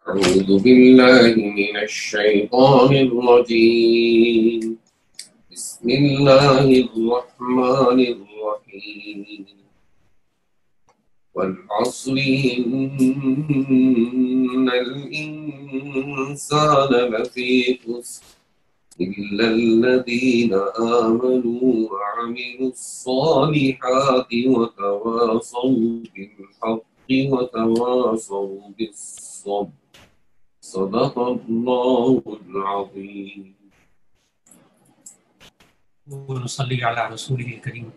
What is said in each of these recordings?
أعوذ بالله من الشيطان الرجيم بسم الله الرحمن الرحيم والعصر إن الإنسان لفي خسر إلا الذين آمنوا وعملوا الصالحات وتواصوا بالحق وتواصوا بالصبر صدق الله العظيم. ونصلي على رسوله الكريم.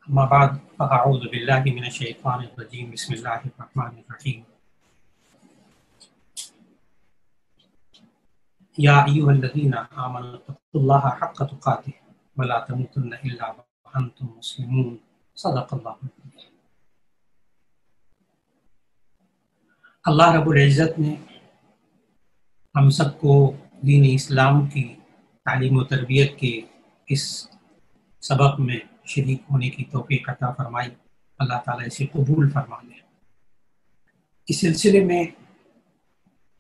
أما بعد فأعوذ بالله من الشيطان الرجيم بسم الله الرحمن الرحيم. يا أيها الذين آمنوا اتقوا الله حق تقاته ولا تموتن إلا وأنتم مسلمون صدق الله العظيم. اللہ رب العزت نے ہم سب کو دین اسلام کی تعلیم و تربیت کے اس سبق میں شریک ہونے کی توفیق عطا فرمائی. اللہ تعالیٰ اسے قبول فرما لے. اس سلسلے میں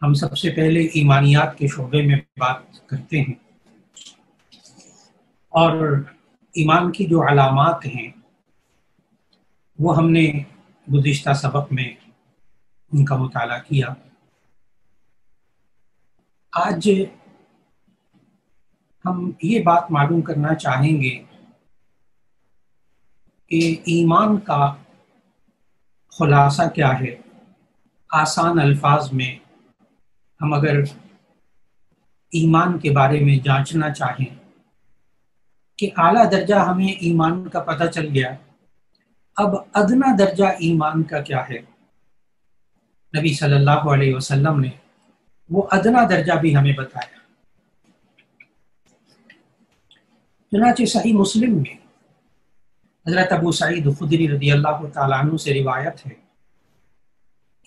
ہم سب سے پہلے ایمانیات کے شعبے میں بات کرتے ہیں اور ایمان کی جو علامات ہیں وہ ہم نے گزشتہ سبق میں ان کا مطالعہ کیا. آج ہم یہ بات معلوم کرنا چاہیں گے کہ ایمان کا خلاصہ کیا ہے. آسان الفاظ میں ہم اگر ایمان کے بارے میں جانچنا چاہیں کہ اعلیٰ درجہ ہمیں ایمان کا پتہ چل گیا، اب ادنا درجہ ایمان کا کیا ہے. نبی صلی اللہ علیہ وسلم نے وہ ادنا درجہ بھی ہمیں بتایا. چنانچہ صحیح مسلم میں حضرت ابو سعید خدری رضی اللہ تعالیٰ عنہ سے روایت ہے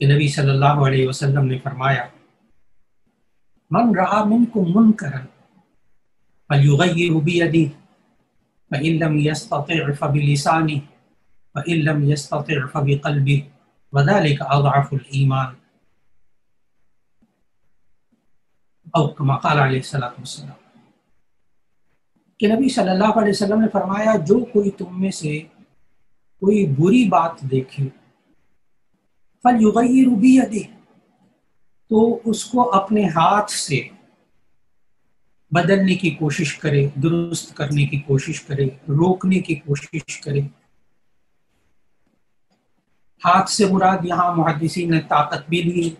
کہ نبی صلی اللہ علیہ وسلم نے فرمایا: من رأى منکم منکرا فلیغیر بیدہ فإن لم يستطع فبلسانہ فإن لم يستطع فبقلبہ وذلك اضعف الایمان، او کما قال علیہ السلام. کہ نبی صلی اللہ علیہ وسلم نے فرمایا جو کوئی تم میں سے کوئی بری بات دیکھے فلیغیر بیدہ، تو اس کو اپنے ہاتھ سے بدلنے کی کوشش کرے، درست کرنے کی کوشش کرے، روکنے کی کوشش کرے. ہاتھ سے مراد یہاں محدثین نے طاقت بھی لی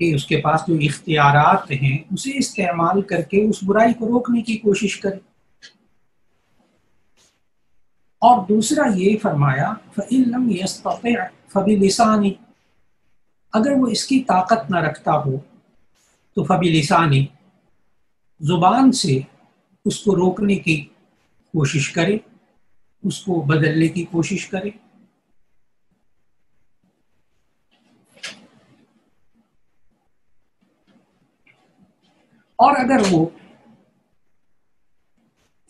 کہ اس کے پاس جو اختیارات ہیں اسے استعمال کر کے اس برائی کو روکنے کی کوشش کرے. اور دوسرا یہ فرمایا فَإِن لَمْ يَسْتَطِعْ فَبِلِسَانِهِ، اگر وہ اس کی طاقت نہ رکھتا ہو تو فَبِلِسَانِهِ، زبان سے اس کو روکنے کی کوشش کرے، اس کو بدلنے کی کوشش کرے. اور اگر وہ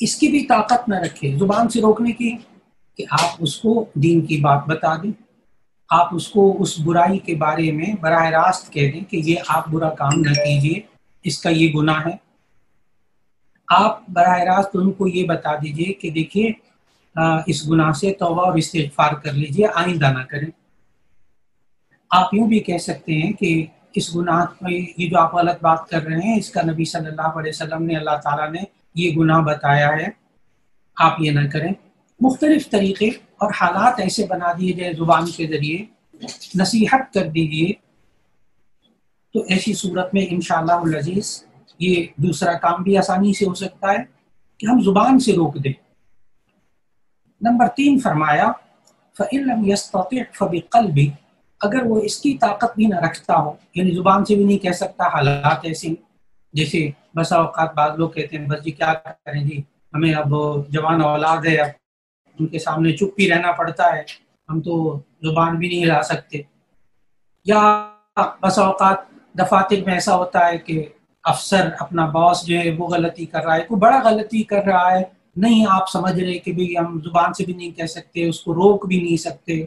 اس کی بھی طاقت نہ رکھے زبان سے روکنے کی کہ آپ اس کو دین کی بات بتا دیں، آپ اس کو اس برائی کے بارے میں براہ راست کہہ دیں کہ یہ آپ برا کام نہ کیجیے، اس کا یہ گناہ ہے. آپ براہ راست ان کو یہ بتا دیجئے کہ دیکھیے اس گناہ سے توبہ اور استغفار کر لیجئے، آئندہ نہ کریں. آپ یوں بھی کہہ سکتے ہیں کہ اس گناہ یہ جو آپ غلط بات کر رہے ہیں اس کا نبی صلی اللہ علیہ وسلم نے، اللہ تعالیٰ نے یہ گناہ بتایا ہے، آپ یہ نہ کریں. مختلف طریقے اور حالات ایسے بنا دیے جائے، زبان کے ذریعے نصیحت کر دیجئے، تو ایسی صورت میں انشاءاللہ العزیز یہ دوسرا کام بھی آسانی سے ہو سکتا ہے کہ ہم زبان سے روک دیں. نمبر 3 فرمایا فَإِن لَمْ يَسْتَطِعْ فَبِقَلْبِهِ، اگر وہ اس کی طاقت بھی نہ رکھتا ہو، یعنی زبان سے بھی نہیں کہہ سکتا، حالات ایسے جیسے بسا اوقات بعض لوگ کہتے ہیں بس جی کیا کریں جی، ہمیں اب جوان اولاد ہے، اب ان کے سامنے چپ ہی رہنا پڑتا ہے، ہم تو زبان بھی نہیں ہلا سکتے. یا بسا اوقات دفاتر میں ایسا ہوتا ہے کہ افسر اپنا باس جو ہے وہ غلطی کر رہا ہے، کوئی بڑا غلطی کر رہا ہے، نہیں آپ سمجھ رہے کہ بھئی ہم زبان سے بھی نہیں کہہ سکتے، اس کو روک بھی نہیں سکتے،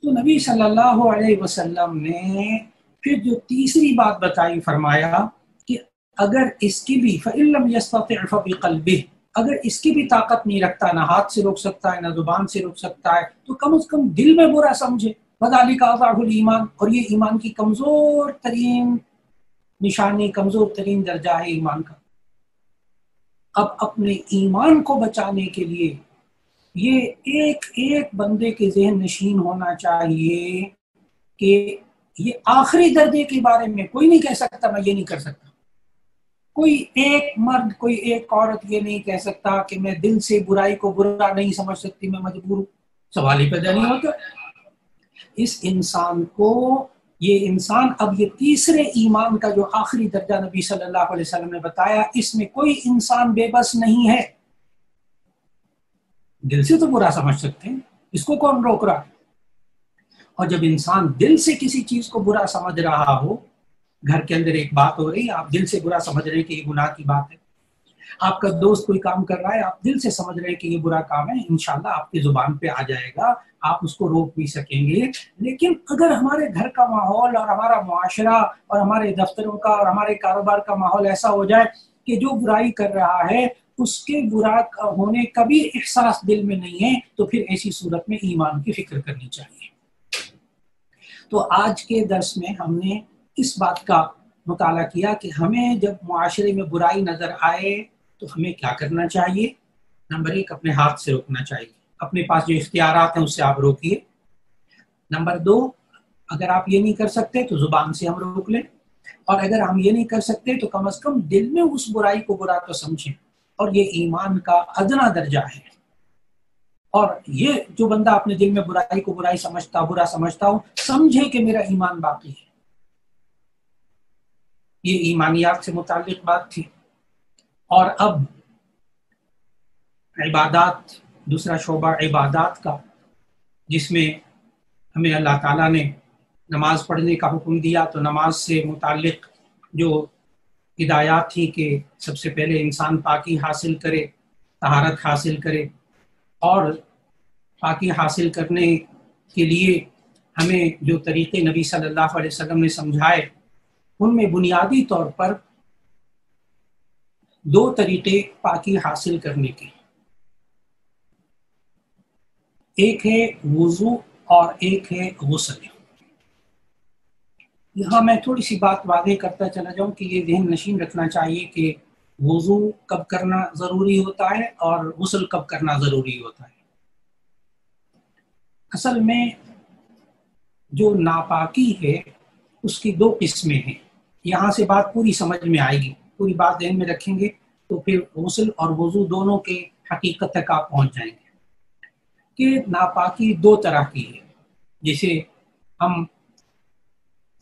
تو نبی صلی اللہ علیہ وسلم نے پھر جو تیسری بات بتائی، فرمایا کہ اگر اس کی بھی فَإِن لَمْ يَسْتَطِعْ فَبِقَلْبِهِ، اگر اس کی بھی طاقت نہیں رکھتا، نہ ہاتھ سے روک سکتا ہے نہ زبان سے روک سکتا ہے، تو کم از کم دل میں برا سمجھے، وَذَلِكَ أَضْعَفُ الْإِيمَانِ، اور یہ ایمان کی کمزور ترین نشانی، کمزور ترین درجہ ہے ایمان کا۔ اب اپنے ایمان کو بچانے کے لیے یہ ایک ایک بندے کے ذہن نشین ہونا چاہیے کہ یہ آخری درجے کے بارے میں کوئی نہیں کہہ سکتا میں یہ نہیں کر سکتا، کوئی ایک مرد کوئی ایک عورت یہ نہیں کہہ سکتا کہ میں دل سے برائی کو برا نہیں سمجھ سکتی، میں مجبور ہوں، سوال ہی پیدا نہیں ہوتا۔ اس انسان کو، یہ انسان اب یہ تیسرے ایمان کا جو آخری درجہ نبی صلی اللہ علیہ وسلم نے بتایا، اس میں کوئی انسان بے بس نہیں ہے۔ دل سے تو برا سمجھ سکتے ہیں، اس کو کون روک رہا ہے؟ اور جب انسان دل سے کسی چیز کو برا سمجھ رہا ہو، گھر کے اندر ایک بات ہو رہی ہے، آپ دل سے برا سمجھ رہے ہیں کہ یہ گناہ کی بات ہے، آپ کا دوست کوئی کام کر رہا ہے، آپ دل سے سمجھ رہے ہیں کہ یہ برا کام ہے، انشاءاللہ آپ کی زبان پہ آ جائے گا، آپ اس کو روک بھی سکیں گے۔ لیکن اگر ہمارے گھر کا ماحول اور ہمارا معاشرہ اور ہمارے دفتروں کا اور ہمارے کاروبار کا ماحول ایسا ہو جائے کہ جو برائی کر رہا ہے اس کے برا ہونے کا بھی احساس دل میں نہیں ہے، تو پھر ایسی صورت میں ایمان کی فکر کرنی چاہیے۔ تو آج کے درس میں ہم نے اس بات کا مطالعہ کیا کہ ہمیں جب معاشرے میں برائی نظر آئے تو ہمیں کیا کرنا چاہیے۔ نمبر 1، اپنے ہاتھ سے روکنا چاہیے، اپنے پاس جو اختیارات ہیں اس سے آپ روکیے۔ نمبر 2، اگر آپ یہ نہیں کر سکتے تو زبان سے ہم روک لیں، اور اگر ہم یہ نہیں کر سکتے تو کم از کم دل میں اس برائی کو برا تو سمجھیں، اور یہ ایمان کا ادنا درجہ ہے۔ اور یہ جو بندہ اپنے دل میں برائی کو برا سمجھتا ہو، سمجھے کہ میرا ایمان باقی ہے۔ یہ ایمانیات سے متعلق بات تھی۔ اور اب عبادات، دوسرا شعبہ عبادات کا، جس میں ہمیں اللہ تعالیٰ نے نماز پڑھنے کا حکم دیا، تو نماز سے متعلق جو ہدایات تھی کہ سب سے پہلے انسان پاکی حاصل کرے، طہارت حاصل کرے، اور پاکی حاصل کرنے کے لیے ہمیں جو طریقے نبی صلی اللہ علیہ وسلم نے سمجھائے، ان میں بنیادی طور پر 2 طریقے پاکی حاصل کرنے کے، ایک ہے وضو اور ایک ہے غسل۔ یہاں میں تھوڑی سی بات واضح کرتا چلا جاؤں کہ یہ ذہن نشین رکھنا چاہیے کہ وضو کب کرنا ضروری ہوتا ہے اور غسل کب کرنا ضروری ہوتا ہے۔ اصل میں جو ناپاکی ہے اس کی 2 قسمیں ہیں۔ یہاں سے بات پوری سمجھ میں آئے گی، پوری بات ذہن میں رکھیں گے تو پھر غسل اور وضو دونوں کے حقیقت تک آپ پہنچ جائیں گے کہ ناپاکی 2 طرح کی ہے۔ جیسے ہم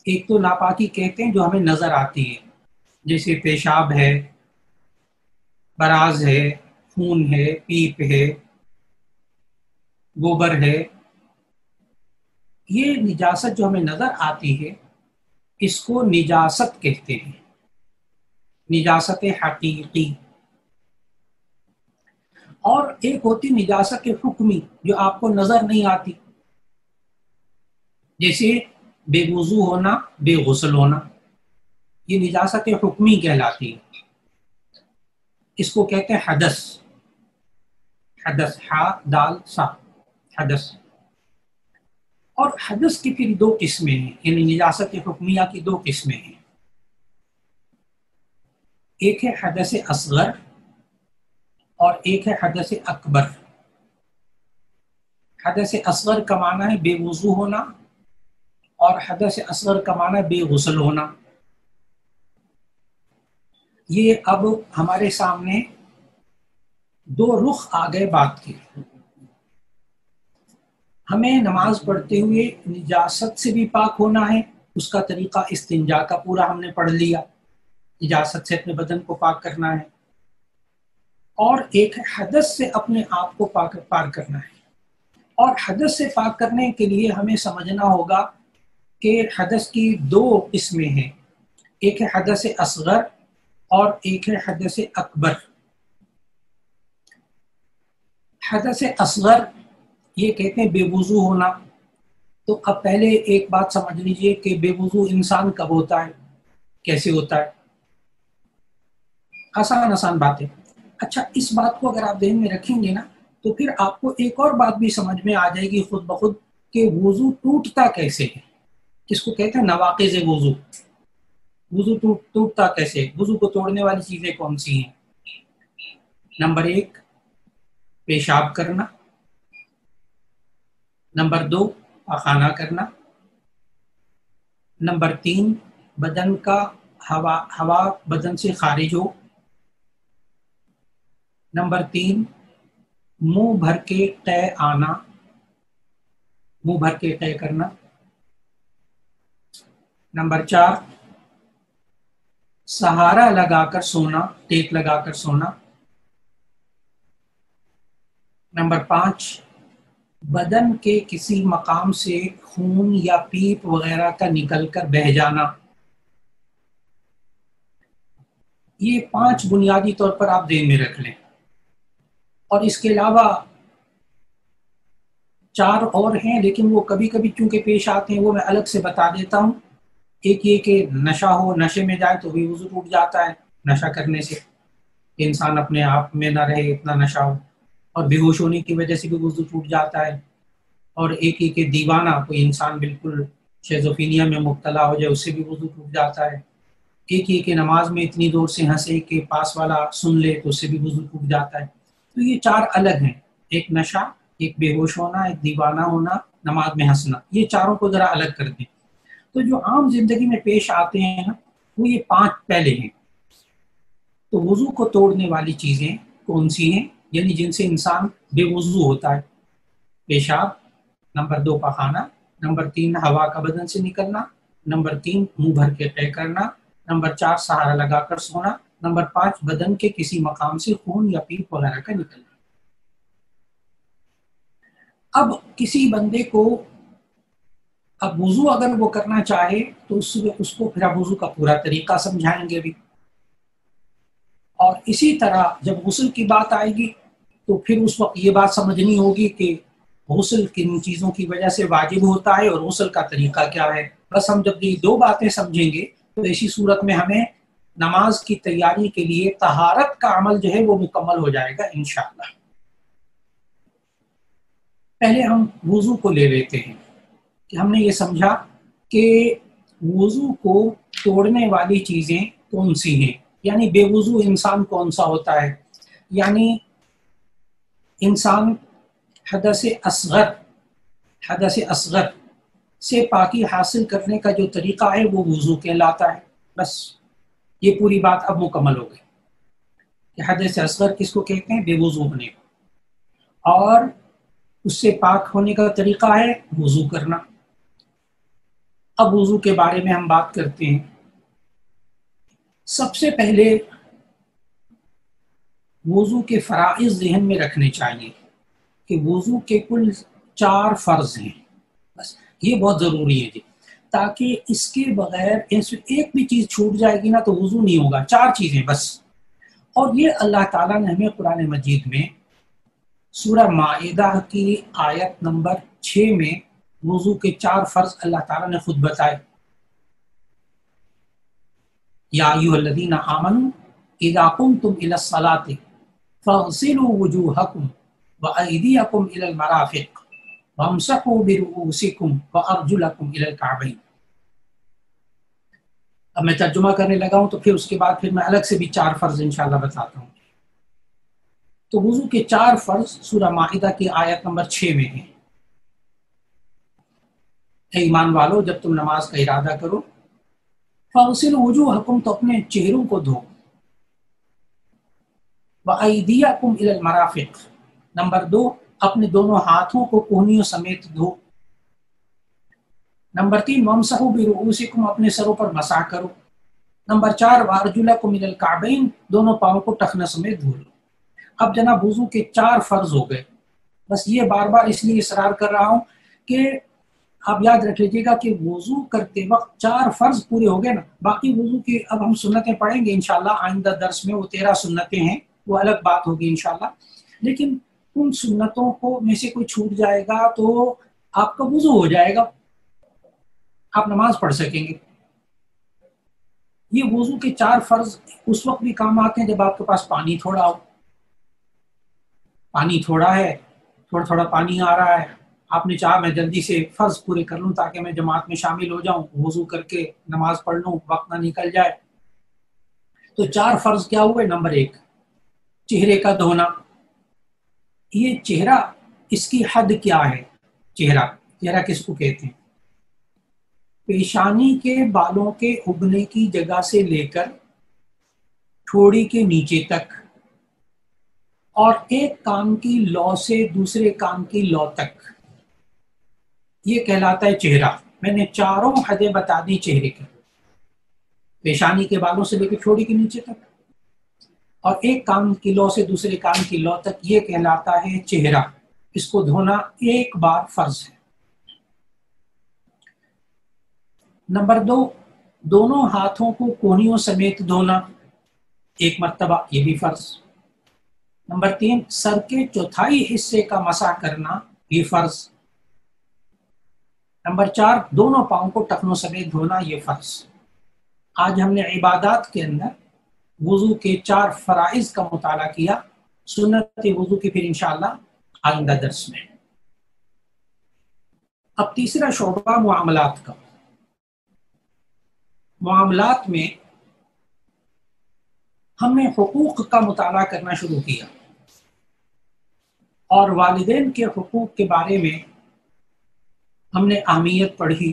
ایک تو ناپاکی کہتے ہیں جو ہمیں نظر آتی ہے، جیسے پیشاب ہے، براز ہے، خون ہے، پیپ ہے، گوبر ہے، یہ نجاست جو ہمیں نظر آتی ہے اس کو نجاست کہتے ہیں، نجاست حقیقی۔ اور ایک ہوتی نجاست حکمی جو آپ کو نظر نہیں آتی، جیسے بے وضو ہونا، بے غسل ہونا، یہ نجاست حکمی کہلاتی ہے۔ اس کو کہتے ہیں حدث، حدث، ہا دال سا، حدث۔ اور حدث کی پھر 2 قسمیں ہیں، یعنی نجاست حکمیہ کی 2 قسمیں ہیں۔ ایک ہے حدث اصغر اور ایک ہے حدث اکبر۔ حدث اصغر کا معنی ہے بے وضو ہونا، اور حدث اصغر کا معنی ہے بے غسل ہونا۔ یہ اب ہمارے سامنے 2 رخ آ گئے بات کے۔ ہمیں نماز پڑھتے ہوئے نجاست سے بھی پاک ہونا ہے، اس کا طریقہ استنجا کا پورا ہم نے پڑھ لیا، نجاست سے اپنے بدن کو پاک کرنا ہے، اور ایک حدث سے اپنے آپ کو پاک کرنا ہے۔ اور حدث سے پاک کرنے کے لیے ہمیں سمجھنا ہوگا کہ حدث کی 2 قسمیں ہیں، ایک ہے حدث اصغر اور ایک ہے حدث اکبر۔ حدث اصغر یہ کہتے ہیں بے وضو ہونا، تو اب پہلے ایک بات سمجھ لیجئے کہ بے وضو انسان کب ہوتا ہے، کیسے ہوتا ہے، آسان باتیں. اچھا اس بات کو اگر آپ ذہن میں رکھیں گے نا تو پھر آپ کو ایک اور بات بھی سمجھ میں آ جائے گی خود بخود کہ وضو ٹوٹتا کیسے ہے. اس کو کہتے ہیں نواقض وضو. وضو ٹوٹتا کیسے، وضو کو توڑنے والی چیزیں کون سی ہیں؟ نمبر 1 پیشاب کرنا، نمبر 2 پاخانہ کرنا، نمبر 3 بدن کا ہوا بدن سے خارج ہو، نمبر 3 منہ بھر کے قے آنا، منہ بھر کے قے کرنا، نمبر 4 سہارا لگا کر سونا، ٹیک لگا کر سونا، نمبر 5 بدن کے کسی مقام سے خون یا پیپ وغیرہ کا نکل کر بہہ جانا. یہ 5 بنیادی طور پر آپ ذہن میں رکھ لیں. اور اس کے علاوہ 4 اور ہیں لیکن وہ کبھی کبھی چونکہ پیش آتے ہیں وہ میں الگ سے بتا دیتا ہوں. ایک یہ کہ نشہ ہو، نشے میں جائے تو بھی وضو ٹوٹ جاتا ہے نشہ کرنے سے، کہ انسان اپنے آپ میں نہ رہے اتنا نشہ ہو، اور بے ہوش ہونے کی وجہ سے بھی وضو ٹوٹ جاتا ہے. اور ایک یہ کہ دیوانہ کوئی انسان بالکل شیزوفینیا میں مبتلا ہو جائے اس سے بھی وضو ٹوٹ جاتا ہے. ایک یہ کہ نماز میں اتنی زور سے ہنسے کہ پاس والا سن لے تو اس سے بھی وضو ٹوٹ جاتا ہے. تو یہ 4 الگ ہیں، ایک نشہ، ایک بے ہوش ہونا، ایک دیوانہ ہونا، نماز میں ہنسنا. یہ چاروں کو ذرا الگ کر دیں. تو جو عام زندگی میں پیش آتے ہیں نا وہ یہ 5 پہلے ہیں. تو وضو کو توڑنے والی چیزیں کون سی ہیں، یعنی جن سے انسان بے وضو ہوتا ہے؟ پیشاب، نمبر 2 پاخانہ، نمبر 3 ہوا کا بدن سے نکلنا، نمبر 3 منہ بھر کے قے کرنا، نمبر 4 سہارا لگا کر سونا، نمبر 5 بدن کے کسی مقام سے خون یا پیپ وغیرہ کا نکلنا. اب کسی بندے کو اب وضو اگر وہ کرنا چاہے تو اس کو پھر اب وضو کا پورا طریقہ سمجھائیں گے بھی. اور اسی طرح جب غسل کی بات آئے گی تو پھر اس وقت یہ بات سمجھنی ہوگی کہ غسل کن چیزوں کی وجہ سے واجب ہوتا ہے اور غسل کا طریقہ کیا ہے. بس ہم جب یہ 2 باتیں سمجھیں گے تو اسی صورت میں ہمیں نماز کی تیاری کے لیے طہارت کا عمل جو ہے وہ مکمل ہو جائے گا انشاءاللہ. پہلے ہم وضو کو لے لیتے ہیں کہ ہم نے یہ سمجھا کہ وضو کو توڑنے والی چیزیں کون سی ہیں، یعنی بے وضو انسان کون سا ہوتا ہے. یعنی انسان حدث اصغر سے پاکی حاصل کرنے کا جو طریقہ ہے وہ وضو کہلاتا ہے. بس یہ پوری بات اب مکمل ہو گئی کہ حدث اصغر کس کو کہتے ہیں؟ بے وضو ہونے کو. اور اس سے پاک ہونے کا طریقہ ہے وضو کرنا. اب وضو کے بارے میں ہم بات کرتے ہیں. سب سے پہلے وضو کے فرائض ذہن میں رکھنے چاہیے کہ وضو کے کل 4 فرض ہیں. بس یہ بہت ضروری ہے جی، تاکہ اس کے بغیر ایک بھی چیز چھوٹ جائے گی نا تو وضو نہیں ہوگا. 4 چیزیں بس. اور یہ اللہ تعالیٰ نے ہمیں قرآن مجید میں سورہ مائدہ کی آیت نمبر 6 میں وضو کے 4 فرض اللہ تعالیٰ نے خود بتائے. یا ایھا الذین آمنوا اذا قمتم الی الصلاۃ فاغسلوا وجوہکم وایدیکم الی المرافق وامسحوا برؤوسکم وارجلکم الی الکعبین. اب میں ترجمہ کرنے لگا ہوں تو پھر اس کے بعد پھر میں الگ سے بھی 4 فرض انشاءاللہ بتاتا ہوں. تو وضو کے 4 فرض سورہ مائدہ کی آیت نمبر 6 میں ہیں. اے ایمان والو جب تم نماز کا ارادہ کرو فاغسلوا وجوہکم تو اپنے چہروں کو دھو، وایدیکم الی المرافق نمبر 2 اپنے دونوں ہاتھوں کو کوہنیوں سمیت دھو، نمبر 3 وامسحوا برؤوسکم اپنے سروں پر مسح کرو، نمبر 4 وارجلکم الی الکعبین دونوں پاؤں کو ٹخنوں سمیت دھو لو. اب جناب وضو کے 4 فرض ہو گئے. بس یہ بار بار اس لیے اصرار کر رہا ہوں کہ آپ یاد رکھ لیجیے گا کہ وضو کرتے وقت 4 فرض پورے ہو گئے نا. باقی وضو کی اب ہم سنتیں پڑھیں گے انشاءاللہ آئندہ درس میں. وہ 13 سنتیں ہیں، وہ الگ بات ہوگی انشاءاللہ. لیکن ان سنتوں کو میں سے کوئی چھوٹ جائے گا تو آپ کا وضو ہو جائے گا، آپ نماز پڑھ سکیں گے۔ یہ وضو کے 4 فرض اس وقت بھی کام آتے ہیں جب آپ کے پاس پانی تھوڑا ہو۔ پانی تھوڑا ہے، تھوڑا تھوڑا پانی آ رہا ہے، آپ نے چاہا میں جلدی سے فرض پورے کر لوں تاکہ میں جماعت میں شامل ہو جاؤں، وضو کر کے نماز پڑھ لوں، وقت نہ نکل جائے۔ تو 4 فرض کیا ہوئے؟ نمبر 1 چہرے کا دھونا۔ یہ چہرہ، اس کی حد کیا ہے؟ چہرہ کس کو کہتے ہیں؟ پیشانی کے بالوں کے اگنے کی جگہ سے لے کر ٹھوڑی کے نیچے تک، اور ایک کان کی لو سے دوسرے کان کی لو تک، یہ کہلاتا ہے چہرہ۔ میں نے 4 حدیں بتا دی چہرے کی، پیشانی کے بالوں سے لے کے ٹھوڑی کے نیچے تک، اور ایک کان کی لو سے دوسرے کان کی لو تک، یہ کہلاتا ہے چہرہ۔ اس کو دھونا 1 بار فرض ہے۔ نمبر 2 دونوں ہاتھوں کو کونیوں سمیت دھونا 1 مرتبہ، یہ بھی فرض۔ نمبر 3 سر کے چوتھائی حصے کا مسح کرنا، یہ فرض۔ نمبر 4 دونوں پاؤں کو ٹخنوں سمیت دھونا، یہ فرض۔ آج ہم نے عبادات کے اندر وضو کے 4 فرائض کا مطالعہ کیا، سنت وضو کی پھر انشاءاللہ آئندہ درس میں۔ اب تیسرا شعبہ معاملات کا۔ معاملات میں ہم نے حقوق کا مطالعہ کرنا شروع کیا، اور والدین کے حقوق کے بارے میں ہم نے اہمیت پڑھی،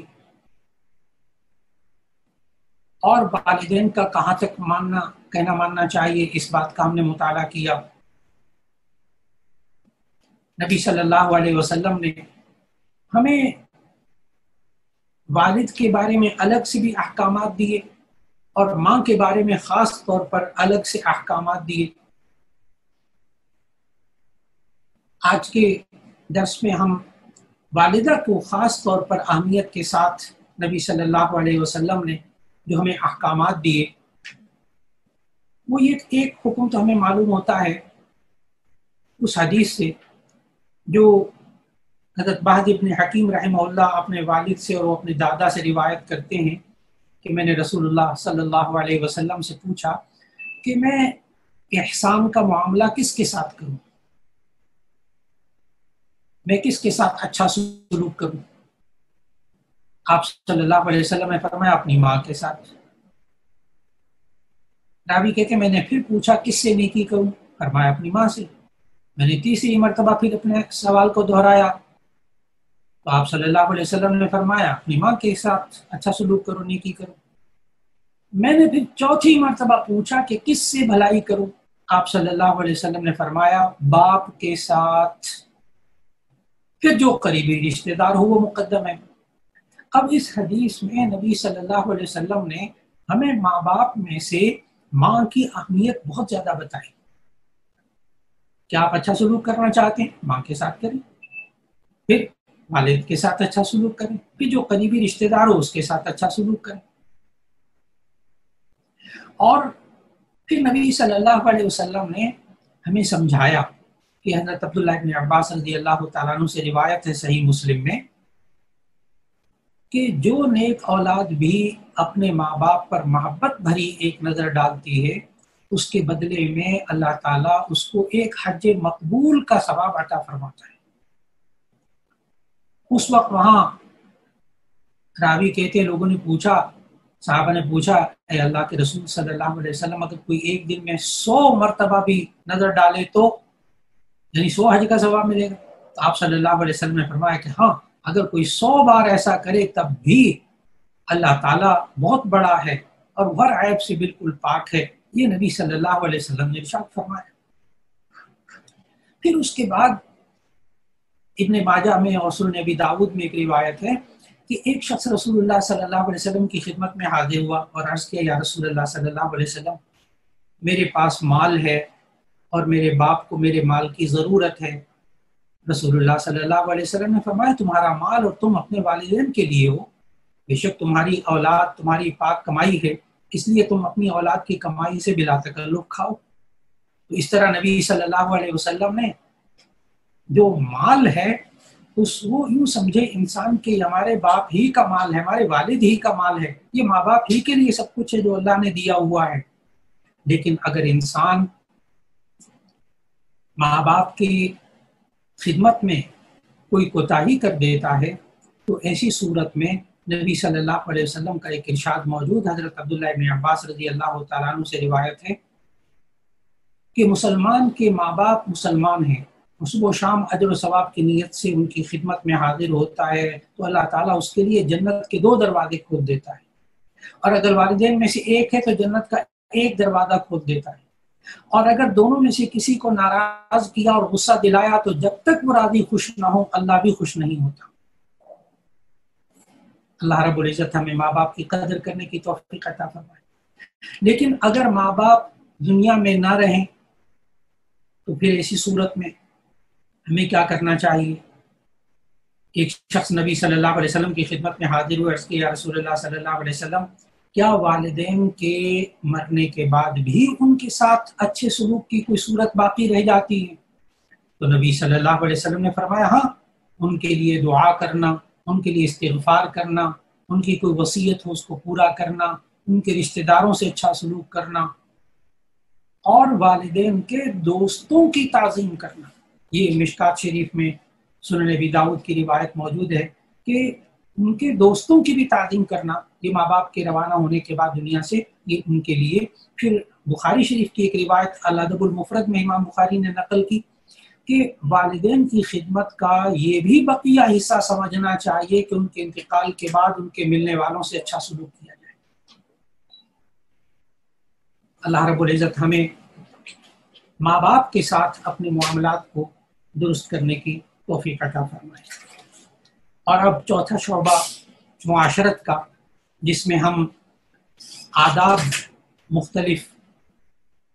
اور والدین کا کہاں تک کہنا ماننا چاہیے، اس بات کا ہم نے مطالعہ کیا۔ نبی صلی اللہ علیہ وسلم نے ہمیں والد کے بارے میں الگ سے بھی احکامات دیے، اور ماں کے بارے میں خاص طور پر الگ سے احکامات دیے۔ آج کے درس میں ہم والدہ کو خاص طور پر اہمیت کے ساتھ نبی صلی اللہ علیہ وسلم نے جو ہمیں احکامات دیے، وہ ایک حکم تو ہمیں معلوم ہوتا ہے اس حدیث سے جو حضرت بہز ابن حکیم رحمہ اللہ اپنے والد سے اور اپنے دادا سے روایت کرتے ہیں کہ میں نے رسول اللہ صلی اللہ علیہ وسلم سے پوچھا کہ میں احسان کا معاملہ کس کے ساتھ کروں، میں کس کے ساتھ اچھا سلوک کروں؟ آپ صلی اللہ علیہ وسلم نے فرمایا اپنی ماں کے ساتھ۔ راوی کہتے میں نے پھر پوچھا کس سے نیکی کروں؟ فرمایا اپنی ماں سے۔ میں نے تیسری مرتبہ پھر اپنے سوال کو دہرایا تو آپ صلی اللہ علیہ وسلم نے فرمایا اپنی ماں کے ساتھ اچھا سلوک کرو، نیکی کرو۔ میں نے پھر چوتھی مرتبہ پوچھا کہ کس سے بھلائی کروں؟ آپ صلی اللہ علیہ وسلم نے فرمایا باپ کے ساتھ، پھر جو قریبی رشتہ دار ہو وہ مقدم ہے۔ اب اس حدیث میں نبی صلی اللہ علیہ وسلم نے ہمیں ماں باپ میں سے ماں کی اہمیت بہت زیادہ بتائی۔ کیا آپ اچھا سلوک کرنا چاہتے ہیں؟ ماں کے ساتھ کریں، پھر والد کے ساتھ اچھا سلوک کریں، پھر جو قریبی رشتہ دار ہو اس کے ساتھ اچھا سلوک کریں۔ اور پھر نبی صلی اللہ علیہ وسلم نے ہمیں سمجھایا کہ حضرت عبداللہ ابن عباس رضی اللہ تعالیٰ عنہ سے روایت ہے صحیح مسلم میں کہ جو نیک اولاد بھی اپنے ماں باپ پر محبت بھری ایک نظر ڈالتی ہے اس کے بدلے میں اللہ تعالیٰ اس کو ایک حج مقبول کا ثواب عطا فرماتا ہے۔ اس وقت وہاں راوی کہتے لوگوں نے پوچھا، صحابہ نے پوچھا اے اللہ کے رسول صلی اللہ علیہ وسلم اگر کوئی ایک دن میں 100 مرتبہ بھی نظر ڈالے تو یعنی 100 حج کا ثواب ملے گا؟ تو آپ صلی اللہ علیہ وسلم نے فرمایا کہ ہاں اگر کوئی 100 بار ایسا کرے تب بھی اللہ تعالیٰ بہت بڑا ہے اور ہر عیب سے بالکل پاک ہے، یہ نبی صلی اللہ علیہ وسلم نے ارشاد فرمایا۔ پھر اس کے بعد ابن ماجہ میں اور سنن ابی داؤد میں ایک روایت ہے کہ ایک شخص رسول اللہ صلی اللہ علیہ وسلم کی خدمت میں حاضر ہوا اور عرض کیا یا رسول اللہ صلی اللہ علیہ وسلم میرے پاس مال ہے اور میرے باپ کو میرے مال کی ضرورت ہے۔ رسول اللہ صلی اللہ علیہ وسلم نے فرمایا تمہارا مال اور تم اپنے والدین کے لیے ہو، بے شک تمہاری اولاد تمہاری پاک کمائی ہے، اس لیے تم اپنی اولاد کی کمائی سے بلا تکلف کھاؤ۔ تو اس طرح نبی صلی اللہ علیہ وسلم نے جو مال ہے وہ یوں سمجھے انسان کے ہمارے باپ ہی کا مال ہے، ہمارے والد ہی کا مال ہے، یہ ماں باپ ہی کے لیے سب کچھ ہے جو اللہ نے دیا ہوا ہے۔ لیکن اگر انسان ماں باپ کی خدمت میں کوئی کوتاہی کر دیتا ہے تو ایسی صورت میں نبی صلی اللہ علیہ وسلم کا ایک ارشاد موجود، حضرت عبداللہ ابن عباس رضی اللہ تعالیٰ عنہ سے روایت ہے کہ مسلمان کے ماں باپ مسلمان ہیں، صبح و شام اجر و ثواب کی نیت سے ان کی خدمت میں حاضر ہوتا ہے تو اللہ تعالیٰ اس کے لیے جنت کے 2 دروازے کھول دیتا ہے، اور اگر والدین میں سے ایک ہے تو جنت کا 1 دروازہ کھول دیتا ہے، اور اگر دونوں میں سے کسی کو ناراض کیا اور غصہ دلایا تو جب تک وہ راضی خوش نہ ہو اللہ بھی خوش نہیں ہوتا۔ اللہ رب العزت ہمیں ماں باپ کی قدر کرنے کی توفیق عطا فرمائے۔ لیکن اگر ماں باپ دنیا میں نہ رہیں تو پھر ایسی صورت میں ہمیں کیا کرنا چاہیے؟ ایک شخص نبی صلی اللہ علیہ وسلم کی خدمت میں حاضر ہوئے، عرض کیا یا رسول اللہ صلی اللہ علیہ وسلم، کیا والدین کے مرنے کے بعد بھی ان کے ساتھ اچھے سلوک کی کوئی صورت باقی رہ جاتی ہے؟ تو نبی صلی اللہ علیہ وسلم نے فرمایا ہاں، ان کے لیے دعا کرنا، ان کے لیے استغفار کرنا، ان کی کوئی وصیت ہو اس کو پورا کرنا، ان کے رشتہ داروں سے اچھا سلوک کرنا، اور والدین کے دوستوں کی تعظیم کرنا۔ یہ مشکات شریف میں سنن ابی داؤد کی روایت موجود ہے کہ ان کے دوستوں کی بھی تعظیم کرنا، یہ ماں باپ کے روانہ ہونے کے بعد دنیا سے، یہ ان کے لیے۔ پھر بخاری شریف کی ایک روایت الادب المفرد میں امام بخاری نے نقل کی کہ والدین کی خدمت کا یہ بھی بقیہ حصہ سمجھنا چاہیے کہ ان کے انتقال کے بعد ان کے ملنے والوں سے اچھا سلوک کیا جائے۔ اللہ رب العزت ہمیں ماں باپ کے ساتھ اپنے معاملات کو درست کرنے کی توفیق عطا فرمائے۔ اور اب چوتھا شعبہ معاشرت کا، جس میں ہم آداب مختلف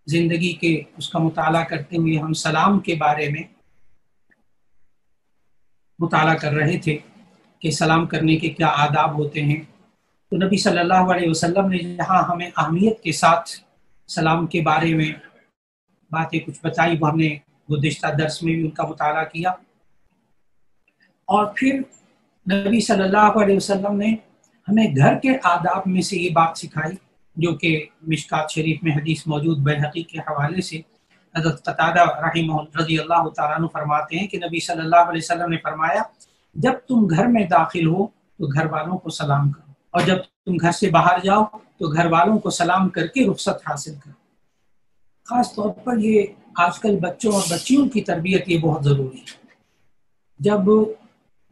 زندگی کے اس کا مطالعہ کرتے ہوئے ہم سلام کے بارے میں مطالعہ کر رہے تھے کہ سلام کرنے کے کیا آداب ہوتے ہیں۔ تو نبی صلی اللہ علیہ وسلم نے جہاں ہمیں اہمیت کے ساتھ سلام کے بارے میں باتیں کچھ بتائی، وہ ہم نے گزشتہ درس میں بھی ان کا مطالعہ کیا، اور پھر نبی صلی اللہ علیہ وسلم نے ہمیں گھر کے آداب میں سے یہ بات سکھائی جو کہ مشکات شریف میں حدیث موجود بحقی کے حوالے سے حضرت قتادہ رحمہ رضی اللہ تعالیٰ عنہ فرماتے ہیں کہ نبی صلی اللہ علیہ وسلم نے فرمایا جب تم گھر میں داخل ہو تو گھر والوں کو سلام کرو، اور جب تم گھر سے باہر جاؤ تو گھر والوں کو سلام کر کے رخصت حاصل کرو۔ خاص طور پر یہ آج کل بچوں اور بچیوں کی تربیت یہ بہت ضروری ہے۔ جب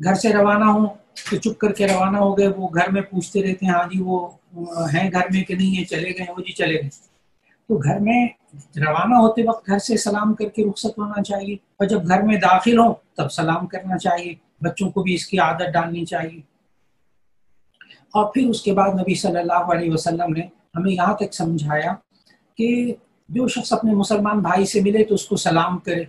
گھر سے روانہ ہوں تو چپ کر کے روانہ ہو گئے، وہ گھر میں پوچھتے رہتے ہیں ہاں جی وہ ہیں گھر میں کہ نہیں ہے، چلے گئے وہ جی چلے گئے۔ تو گھر میں روانہ ہوتے وقت گھر سے سلام کر کے رخصت ہونا چاہیے، اور جب گھر میں داخل ہوں تب سلام کرنا چاہیے۔ بچوں کو بھی اس کی عادت ڈالنی چاہیے۔ اور پھر اس کے بعد نبی صلی اللہ علیہ وسلم نے ہمیں یہاں تک سمجھایا کہ جو شخص اپنے مسلمان بھائی سے ملے تو اس کو سلام کرے،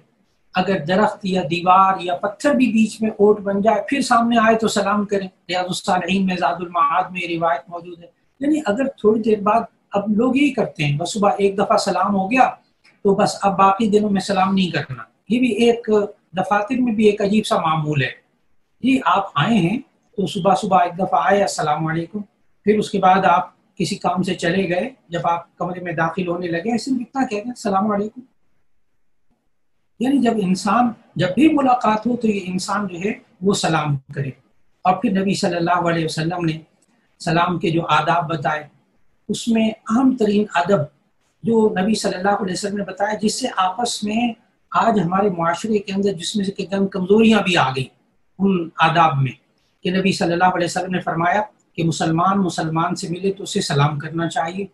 اگر درخت یا دیوار یا پتھر بھی بیچ میں اوٹ بن جائے پھر سامنے آئے تو سلام کریں۔ ریاض الصالحین میں زاد المعاد میں روایت موجود ہے۔ یعنی اگر تھوڑی دیر بعد، اب لوگ یہی کرتے ہیں بس صبح ایک دفعہ سلام ہو گیا تو بس اب باقی دنوں میں سلام نہیں کرنا، یہ بھی ایک دفاتر میں بھی ایک عجیب سا معمول ہے۔ جی آپ آئے ہیں تو صبح صبح ایک دفعہ آئے السلام علیکم، پھر اس کے بعد آپ کسی کام سے چلے گئے، جب آپ کمرے میں داخل ہونے لگے ایسے اتنا کہتے ہیں السلام علیکم۔ یعنی جب بھی ملاقات ہو تو یہ انسان جو ہے وہ سلام کرے۔ اور پھر نبی صلی اللہ علیہ وسلم نے سلام کے جو آداب بتائے اس میں اہم ترین ادب جو نبی صلی اللہ علیہ وسلم نے بتایا، جس سے آپس میں آج ہمارے معاشرے کے اندر جس میں سے کمزوریاں بھی آ گئی ان آداب میں، کہ نبی صلی اللہ علیہ وسلم نے فرمایا کہ مسلمان سے ملے تو اسے سلام کرنا چاہیے۔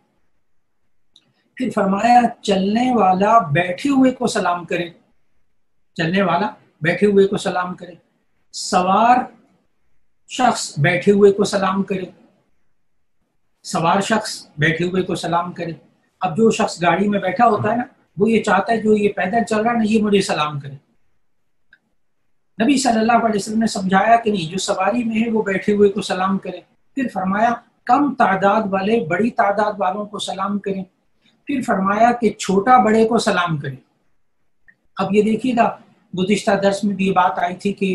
پھر فرمایا چلنے والا بیٹھے ہوئے کو سلام کرے، چلنے والا بیٹھے ہوئے کو سلام کرے، سوار شخص بیٹھے ہوئے کو سلام کرے، سوار شخص بیٹھے ہوئے کو سلام کرے۔ اب جو شخص گاڑی میں بیٹھا ہوتا ہے نا، وہ یہ چاہتا ہے جو یہ پیدل چل رہا ہے نا یہ مجھے سلام کرے۔ نبی صلی اللہ علیہ وسلم نے سمجھایا کہ نہیں، جو سواری میں ہے وہ بیٹھے ہوئے کو سلام کرے۔ پھر فرمایا کم تعداد والے بڑی تعداد والوں کو سلام کریں۔ پھر فرمایا کہ چھوٹا بڑے کو سلام کرے۔ اب یہ دیکھیے گا گزشتہ درس میں بھی یہ بات آئی تھی کہ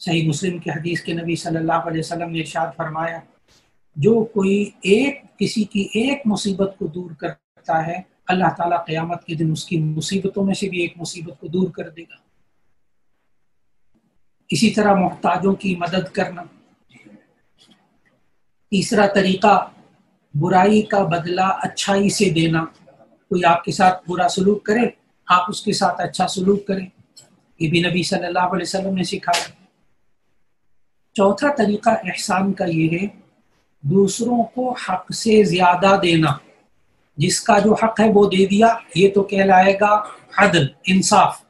صحیح مسلم کی حدیث کے نبی صلی اللہ علیہ وسلم نے ارشاد فرمایا جو کوئی کسی کی ایک مصیبت کو دور کرتا ہے اللہ تعالیٰ قیامت کے دن اس کی مصیبتوں میں سے بھی ایک مصیبت کو دور کر دے گا۔ اسی طرح محتاجوں کی مدد کرنا۔ تیسرا طریقہ برائی کا بدلہ اچھائی سے دینا۔ کوئی آپ کے ساتھ برا سلوک کرے آپ اس کے ساتھ اچھا سلوک کریں، یہ بھی نبی صلی اللہ علیہ وسلم نے سکھایا۔ چوتھا طریقہ احسان کا یہ ہے دوسروں کو حق سے زیادہ دینا، جس کا جو حق ہے وہ دے دیا، یہ تو کہلائے گا عدل، انصاف،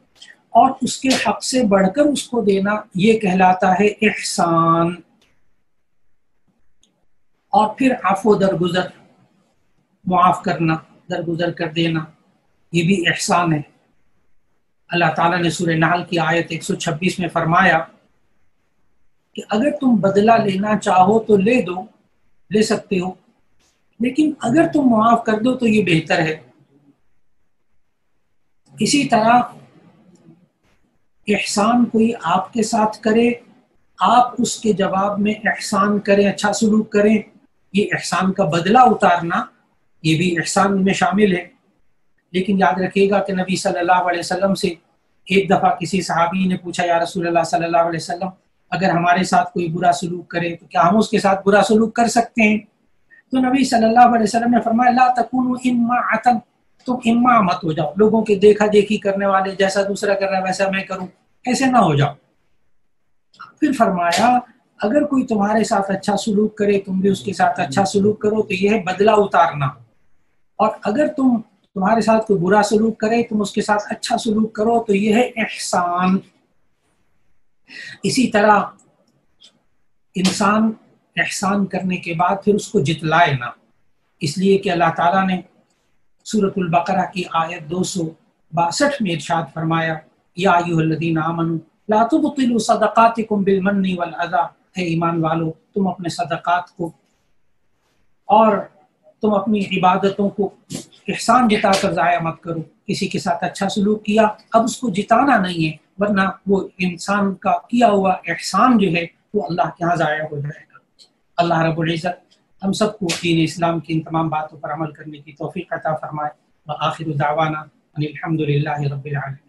اور اس کے حق سے بڑھ کر اس کو دینا یہ کہلاتا ہے احسان۔ اور پھر عفو درگزر، معاف کرنا، درگزر کر دینا، یہ بھی احسان ہے۔ اللہ تعالیٰ نے سورہ نحل کی آیت 126 میں فرمایا کہ اگر تم بدلہ لینا چاہو تو لے دو، لے سکتے ہو، لیکن اگر تم معاف کر دو تو یہ بہتر ہے۔ اسی طرح احسان کوئی آپ کے ساتھ کرے، آپ اس کے جواب میں احسان کریں، اچھا سلوک کریں، یہ احسان کا بدلہ اتارنا یہ بھی احسان میں شامل ہے۔ لیکن یاد رکھیے گا کہ نبی صلی اللہ علیہ وسلم سے ایک دفعہ کسی صحابی نے پوچھا یا رسول اللہ صلی اللہ علیہ وسلم اگر ہمارے ساتھ کوئی برا سلوک کرے تو کیا ہم اس کے ساتھ برا سلوک کر سکتے ہیں؟ تو نبی صلی اللہ علیہ وسلم نے فرمایا لا تکونوا امعۃ، تم اماں مت ہو جاؤ، لوگوں کے دیکھا دیکھی کرنے والے، جیسا دوسرا کر رہا ہے ویسا میں کروں، ایسے نہ ہو جاؤ۔ پھر فرمایا اگر کوئی تمہارے ساتھ اچھا سلوک کرے تم بھی اس کے ساتھ اچھا سلوک کرو، تو یہ ہے بدلہ اتارنا، اور اگر تمہارے ساتھ کوئی برا سلوک کرے تم اس کے ساتھ اچھا سلوک کرو تو یہ ہے احسان۔ اسی طرح انسان احسان کرنے کے بعد پھر اس کو جتلائے نہ، اس لیے کہ اللہ تعالیٰ نے سورۃ البقرہ کی آیت 262 میں ارشاد فرمایا یا ایھا الذین آمنوا لا تبطلوا صدقاتکم بالمن والاذی، اے ایمان والو تم اپنے صدقات کو اور تم اپنی عبادتوں کو احسان جتا کر ضائع مت کرو۔ کسی کے ساتھ اچھا سلوک کیا اب اس کو جتانا نہیں ہے، ورنہ وہ انسان کا کیا ہوا احسان جو ہے وہ اللہ کے ہاں ضائع ہو جائے گا۔ اللہ رب العزت ہم سب کو دین اسلام کی ان تمام باتوں پر عمل کرنے کی توفیق عطا فرمائے۔ وآخر دعوانا ان الحمد للہ رب العالمین۔